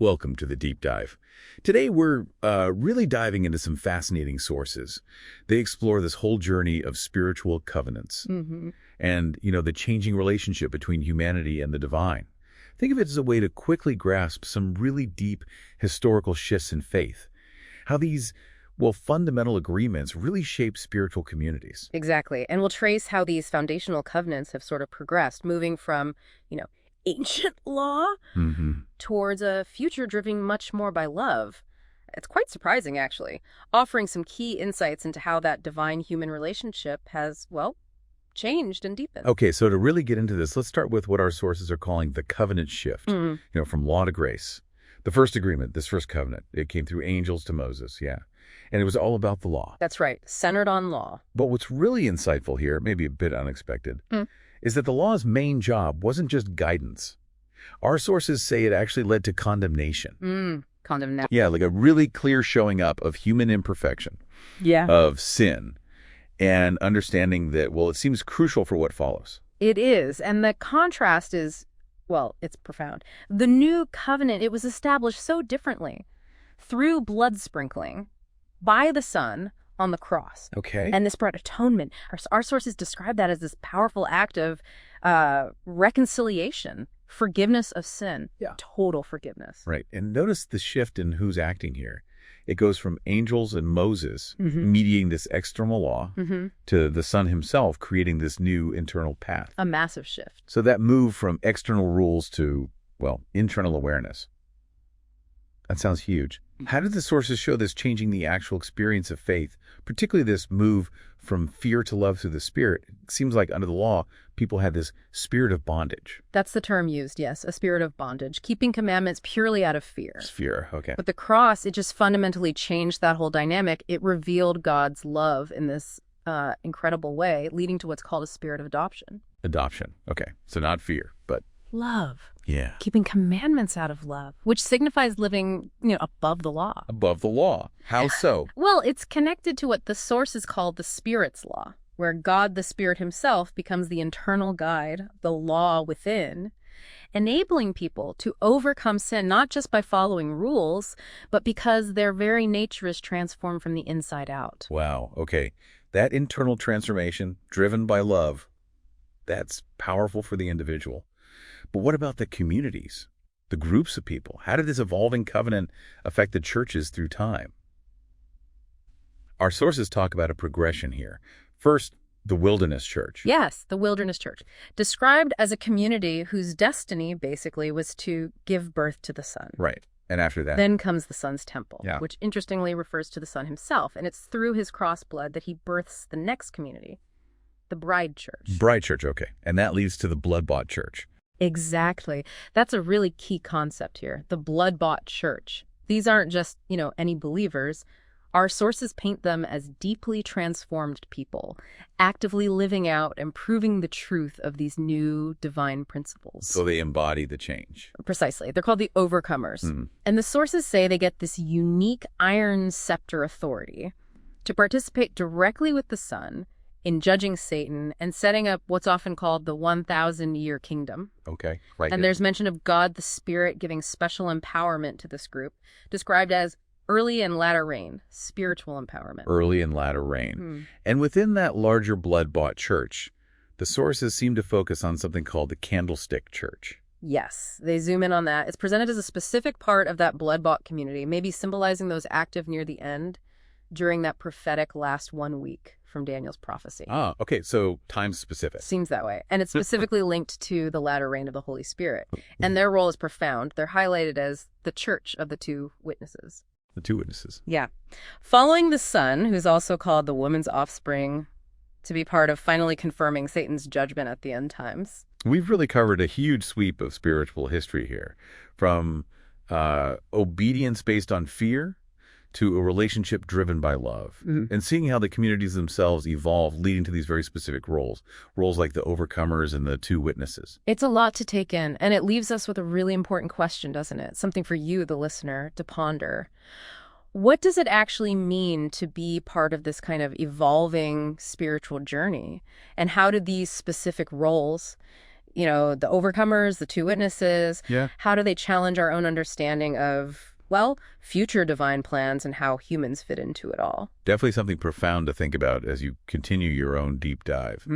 Welcome to the Deep Dive. Today we're really diving into some fascinating sources. They explore this whole journey of spiritual covenants and, the changing relationship between humanity and the divine. Think of it as a way to quickly grasp some really deep historical shifts in faith. How these, fundamental agreements really shape spiritual communities. Exactly. And we'll trace how these foundational covenants have sort of progressed, moving from, ancient law towards a future driven much more by love. It's quite surprising, actually, offering some key insights into how that divine-human relationship has, changed and deepened. Okay, so to really get into this, let's start with what our sources are calling the covenant shift, from law to grace. The first agreement, this first covenant, it came through angels to Moses, and it was all about the law. That's right, centered on law. But what's really insightful here, maybe a bit unexpected, is that the law's main job wasn't just guidance. Our sources say it actually led to condemnation. Condemnation. Yeah, like a really clear showing up of human imperfection, of sin, and understanding that, it seems crucial for what follows. It is, and the contrast is, it's profound. The new covenant, it was established so differently, through blood sprinkling, by the Son, on the cross. Okay. And this brought atonement. Our sources describe that as this powerful act of reconciliation, forgiveness of sin, total forgiveness. Right. And notice the shift in who's acting here. It goes from angels and Moses mediating this external law to the Son himself creating this new internal path. A massive shift. So that move from external rules to, internal awareness. That sounds huge. How did the sources show this changing the actual experience of faith, particularly this move from fear to love through the Spirit? It seems like under the law, people had this spirit of bondage. That's the term used, yes, a spirit of bondage, keeping commandments purely out of fear. Fear, okay. But the cross, it just fundamentally changed that whole dynamic. It revealed God's love in this incredible way, leading to what's called a spirit of adoption. Adoption, okay. So not fear, but love. Yeah. Keeping commandments out of love, which signifies living, above the law. Above the law. How so? Well, it's connected to what the sources call the Spirit's law, where God the Spirit himself becomes the internal guide, the law within, enabling people to overcome sin, not just by following rules, but because their very nature is transformed from the inside out. Wow. Okay. That internal transformation, driven by love, that's powerful for the individual. But what about the communities, the groups of people? How did this evolving covenant affect the churches through time? Our sources talk about a progression here. First, the wilderness church. Yes, the wilderness church, described as a community whose destiny basically was to give birth to the Son. Right. And after that? Then comes the Son's temple, which interestingly refers to the Son himself. And it's through his cross blood that he births the next community, the bride church. Bride church, okay. And that leads to the blood-bought church. Exactly. That's a really key concept here, the blood-bought church. These aren't just, any believers. Our sources paint them as deeply transformed people, actively living out and proving the truth of these new divine principles. So they embody the change. Precisely. They're called the overcomers. And the sources say they get this unique iron scepter authority to participate directly with the Son in judging Satan and setting up what's often called the 1,000-year kingdom. Okay, right. And there's mention of God the Spirit giving special empowerment to this group, described as early and latter rain, spiritual empowerment. Early and latter rain. And within that larger blood-bought church, the sources seem to focus on something called the candlestick church. Yes, they zoom in on that. It's presented as a specific part of that blood-bought community, maybe symbolizing those active near the end during that prophetic last 1 week from Daniel's prophecy. Ah, okay, so time specific. Seems that way. And it's specifically linked to the latter rain of the Holy Spirit. And their role is profound. They're highlighted as the church of the two witnesses. The two witnesses. Yeah. Following the Son, who's also called the woman's offspring, to be part of finally confirming Satan's judgment at the end times. We've really covered a huge sweep of spiritual history here, from obedience based on fear to a relationship driven by love, and seeing how the communities themselves evolve, leading to these very specific roles like the overcomers and the two witnesses. It's a lot to take in, and it leaves us with a really important question, doesn't it? Something for you, the listener, to ponder. What does it actually mean to be part of this kind of evolving spiritual journey? And how do these specific roles You know, the overcomers, the two witnesses. Yeah. How do they challenge our own understanding of, well, future divine plans and how humans fit into it all? Definitely something profound to think about as you continue your own deep dive.